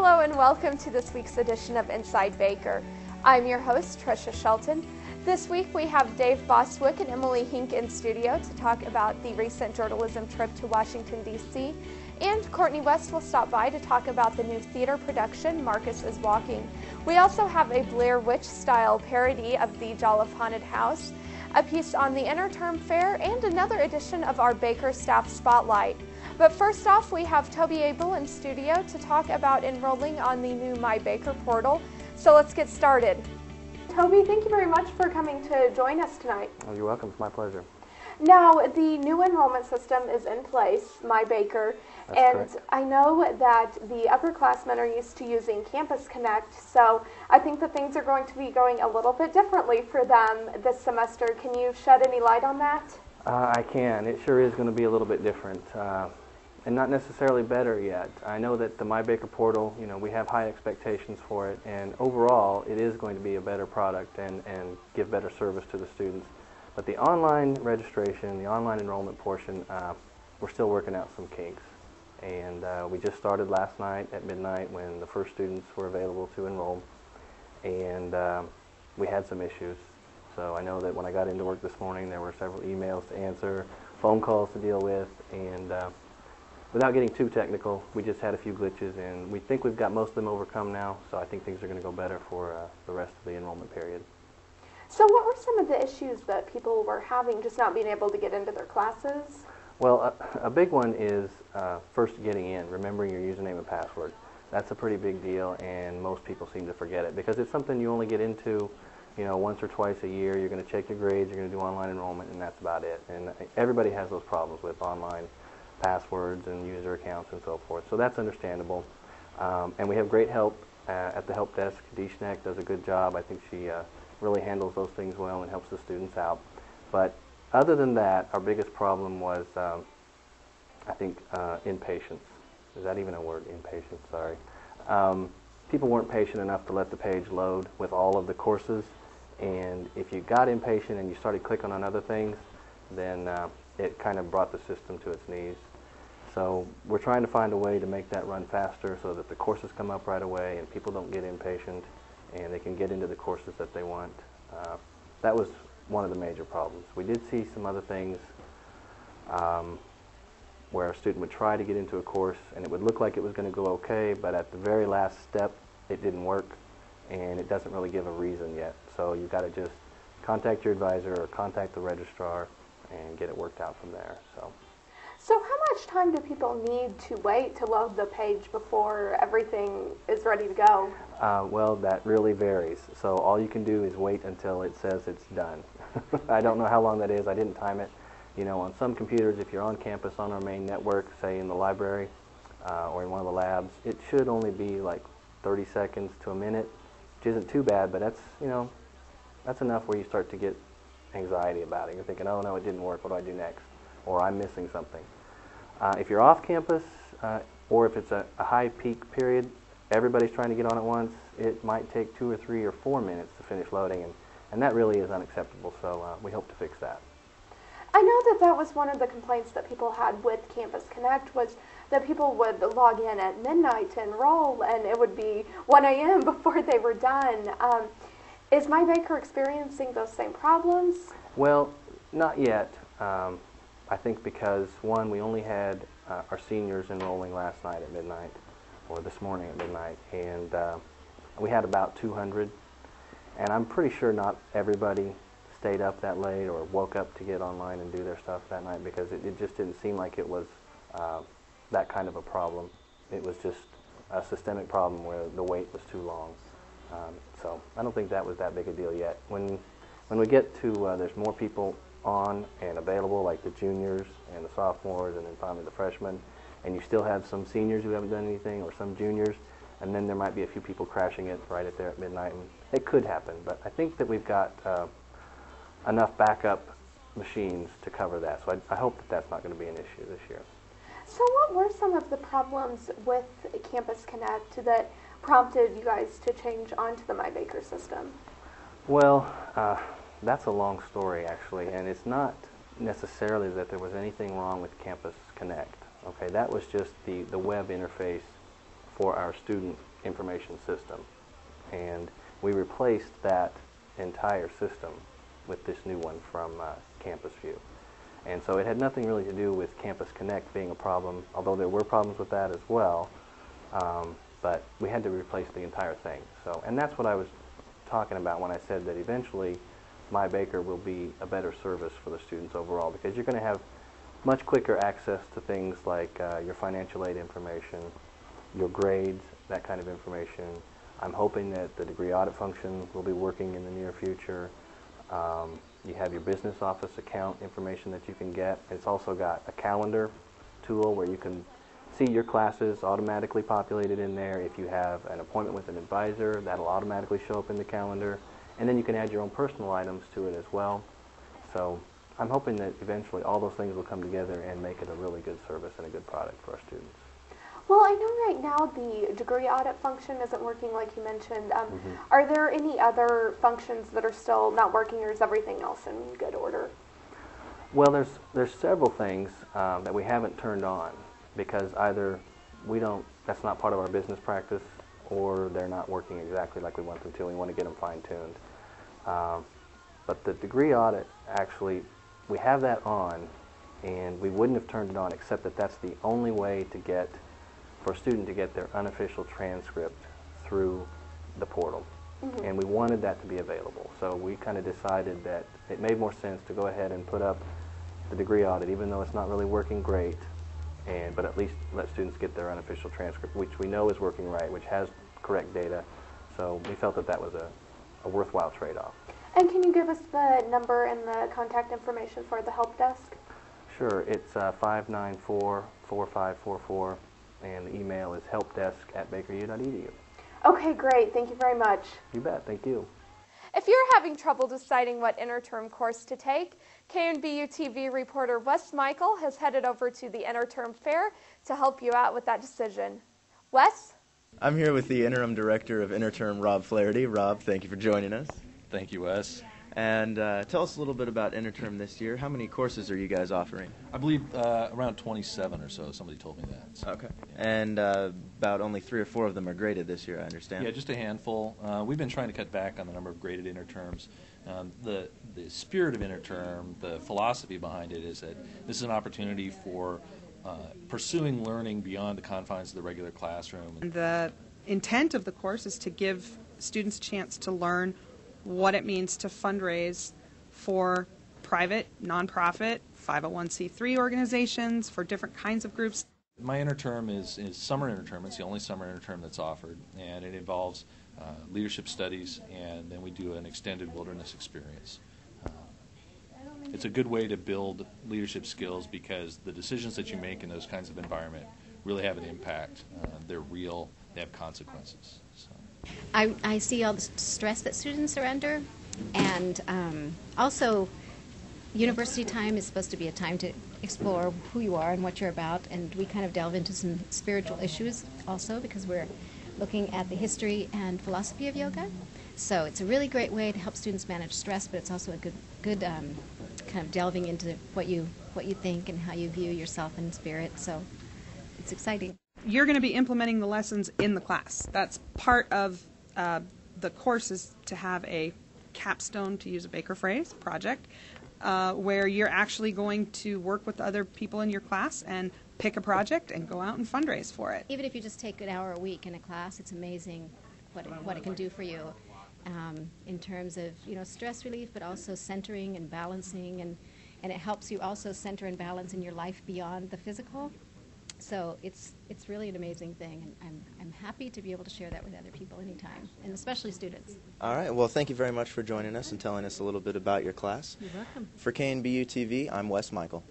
Hello and welcome to this week's edition of Inside Baker. I'm your host, Tricia Shelton. This week we have Dave Bostwick and Emily Hink in studio to talk about the recent journalism trip to Washington, D.C. And Courtney West will stop by to talk about the new theater production, Marcus is Walking. We also have a Blair Witch-style parody of the Jolliffe Haunted House, a piece on the Interterm Fair, and another edition of our Baker Staff Spotlight. But first off, we have Toby Ebel in studio to talk about enrolling on the new My Baker portal. So let's get started. Toby, thank you very much for coming to join us tonight. Oh, you're welcome. It's my pleasure. Now, the new enrollment system is in place, My Baker, and correct. I know that the upperclassmen are used to using Campus Connect, so I think that things are going to be going a little bit differently for them this semester. Can you shed any light on that? I can. It sure is going to be a little bit different, and not necessarily better yet. I know that the My Baker portal, we have high expectations for it, and overall, it is going to be a better product and give better service to the students. But the online registration, the online enrollment portion, we're still working out some kinks. And we just started last night at midnight when the first students were available to enroll. And we had some issues. So I know that when I got into work this morning, there were several emails to answer, phone calls to deal with, and without getting too technical, we just had a few glitches, and we think we've got most of them overcome now, so I think things are going to go better for the rest of the enrollment period. So what were some of the issues that people were having, just not being able to get into their classes? Well, a big one is first getting in, remembering your username and password. That's a pretty big deal, and most people seem to forget it because it's something you only get into, once or twice a year. You're going to check your grades, you're going to do online enrollment, and that's about it. And everybody has those problems with online passwords and user accounts and so forth. So that's understandable. And we have great help at the help desk. Dee Schneck does a good job. I think she really handles those things well and helps the students out. But other than that, our biggest problem was, I think, impatience. Is that even a word, impatience? Sorry. People weren't patient enough to let the page load with all of the courses. And if you got impatient and you started clicking on other things, then it kind of brought the system to its knees. So we're trying to find a way to make that run faster so that the courses come up right away and people don't get impatient and they can get into the courses that they want. That was one of the major problems. We did see some other things where a student would try to get into a course and it would look like it was going to go okay, but at the very last step it didn't work, and it doesn't really give a reason yet. So you've got to just contact your advisor or contact the registrar and get it worked out from there. So how much time do people need to wait to load the page before everything is ready to go? Well, that really varies. So all you can do is wait until it says it's done. I don't know how long that is. I didn't time it. On some computers, if you're on campus on our main network, say in the library or in one of the labs, it should only be like 30 seconds to a minute, which isn't too bad, but that's enough where you start to get anxiety about it. You're thinking, oh no, it didn't work, what do I do next? Or I'm missing something. If you're off campus, or if it's a high peak period, everybody's trying to get on at once, it might take 2 or 3 or 4 minutes to finish loading, and that really is unacceptable, so we hope to fix that. I know that was one of the complaints that people had with Campus Connect, was that people would log in at midnight to enroll, and it would be 1 a.m. before they were done. Is My Baker experiencing those same problems? Well, not yet. I think because, one, we only had our seniors enrolling last night at midnight, or this morning at midnight, and we had about 200. And I'm pretty sure not everybody stayed up that late or woke up to get online and do their stuff that night, because it just didn't seem like it was that kind of a problem. It was just a systemic problem where the wait was too long. So I don't think that was that big a deal yet. When we get to there's more people on and available, like the juniors and the sophomores and then finally the freshmen, and you still have some seniors who haven't done anything or some juniors, and then there might be a few people crashing it right at there at midnight, and it could happen. But I think that we've got enough backup machines to cover that, so I hope that that's not going to be an issue this year. So what were some of the problems with Campus Connect that prompted you guys to change onto the My Baker system? Well, that's a long story, actually, and it's not necessarily that there was anything wrong with Campus Connect. Okay, that was just the web interface for our student information system. And we replaced that entire system with this new one from Campus View. And so it had nothing really to do with Campus Connect being a problem, although there were problems with that as well. But we had to replace the entire thing. So, and that's what I was talking about when I said that eventually My Baker will be a better service for the students overall, because you're going to have much quicker access to things like your financial aid information, your grades, that kind of information. I'm hoping that the degree audit function will be working in the near future. You have your business office account information that you can get. It's also got a calendar tool where you can see your classes automatically populated in there. If you have an appointment with an advisor, that'll automatically show up in the calendar. And then you can add your own personal items to it as well. So I'm hoping that eventually all those things will come together and make it a really good service and a good product for our students. Well, I know right now the degree audit function isn't working like you mentioned. Are there any other functions that are still not working, or is everything else in good order? Well, there's several things that we haven't turned on because either that's not part of our business practice, or they're not working exactly like we want them to. We want to get them fine-tuned. But the degree audit, actually, we have that on, and we wouldn't have turned it on except that that's the only way for a student to get their unofficial transcript through the portal. And we wanted that to be available. So we kind of decided that it made more sense to go ahead and put up the degree audit, even though it's not really working great, but at least let students get their unofficial transcript, which we know is working right, which has correct data. So we felt that that was a worthwhile trade-off. And can you give us the number and the contact information for the help desk? Sure. It's 594-4544, and the email is helpdesk@bakeru.edu. Okay, great. Thank you very much. You bet. Thank you. If you're having trouble deciding what interterm course to take, KNBU-TV reporter Wes Mikel has headed over to the Interterm Fair to help you out with that decision. Wes? I'm here with the Interim Director of Interterm, Rob Flaherty. Rob, thank you for joining us. Thank you, Wes. And tell us a little bit about Interterm this year. How many courses are you guys offering? I believe around 27 or so. Somebody told me that. So. Okay. And about only 3 or 4 of them are graded this year, I understand. Yeah, just a handful. We've been trying to cut back on the number of graded interterms. The spirit of interterm, the philosophy behind it is that this is an opportunity for pursuing learning beyond the confines of the regular classroom. And the intent of the course is to give students a chance to learn what it means to fundraise for private, nonprofit, 501c3 organizations, for different kinds of groups. My interterm is summer interterm. It's the only summer interterm that's offered, and it involves leadership studies, and then we do an extended wilderness experience. It's a good way to build leadership skills because the decisions that you make in those kinds of environment really have an impact. They're real. They have consequences. So. I see all the stress that students are under, and also university time is supposed to be a time to explore who you are and what you're about, and we kind of delve into some spiritual issues also because we're looking at the history and philosophy of yoga. So it's a really great way to help students manage stress, but it's also a good kind of delving into what you think and how you view yourself in spirit. So it's exciting. You're going to be implementing the lessons in the class. That's part of the course, is to have a capstone, to use a Baker phrase, project, where you're actually going to work with other people in your class and pick a project and go out and fundraise for it. Even if you just take an hour a week in a class, it's amazing what it can do for you in terms of stress relief, but also centering and balancing, and it helps you also center and balance in your life beyond the physical. So it's really an amazing thing, and I'm happy to be able to share that with other people anytime, and especially students. All right. Well, thank you very much for joining us and telling us a little bit about your class. You're welcome. For KNBU-TV, I'm Wes Mikel.